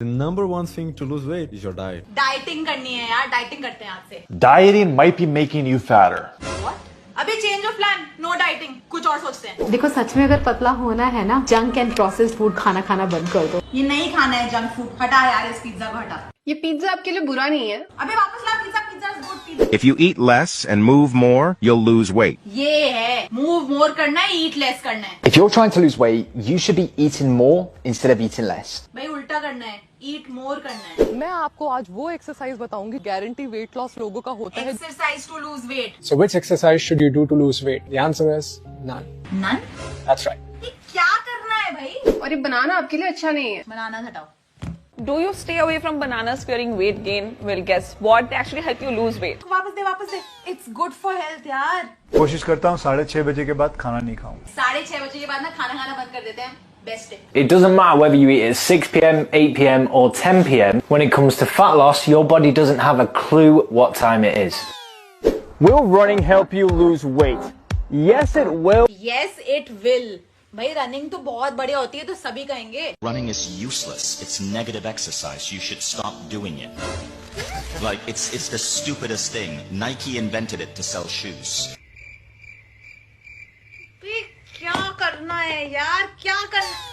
The number one thing to lose weight is your diet. Dieting करनी है यार, dieting करते हैं आज से। Dieting might be making you fatter. What? अभी change of plan, no dieting, कुछ और सोचते हैं। देखो सच में अगर पतला होना है ना, जंक एंड प्रोसेस्ड फूड खाना बंद कर दो। ये नहीं खाना है जंक फूड, हटा यार इस पिज्जा को हटा। ये पिज्जा आपके लिए बुरा नहीं है। अबे वापस ला pizza, pizza is good pizza. If you eat less and move more, you'll lose weight. ये है, मूव मोर करना है, ईट लेस करना है। If you're trying to lose weight, you should be eating more instead of eating less. भाई उल्टा करना है, ईट मोर करना है। मैं आपको आज वो एक्सरसाइज बताऊंगी, गारंटी वेट लॉस लोगों का होता है। Exercise to lose weight. So which exercise should you do to lose weight? The answer is none. None? That's right. ये क्या करना है भाई? और ये बनाना आपके लिए अच्छा नहीं है। बनाना हटाओ। Do you stay away from bananas fearing weight gain? Well, guess what? They actually help you lose weight. वापस दे। It's good for health यार। कोशिश करता हूँ 6:30 बजे के बाद खाना नहीं खाऊं। 6:30 बजे के बाद ना खाना बंद कर देते हैं। Best है। It doesn't matter whether you eat at 6 p.m., 8 p.m. or 10 p.m. When it comes to fat loss, your body doesn't have a clue what time it is. Will running help you lose weight? Yes, it will. Yes, it will. भाई running तो बहुत बढ़िया होती है, तो सभी कहेंगे। Running is useless. It's negative exercise. You should stop doing it. Like it's the stupidest thing. Nike invented it to sell shoes. क्या करना है यार, क्या करना?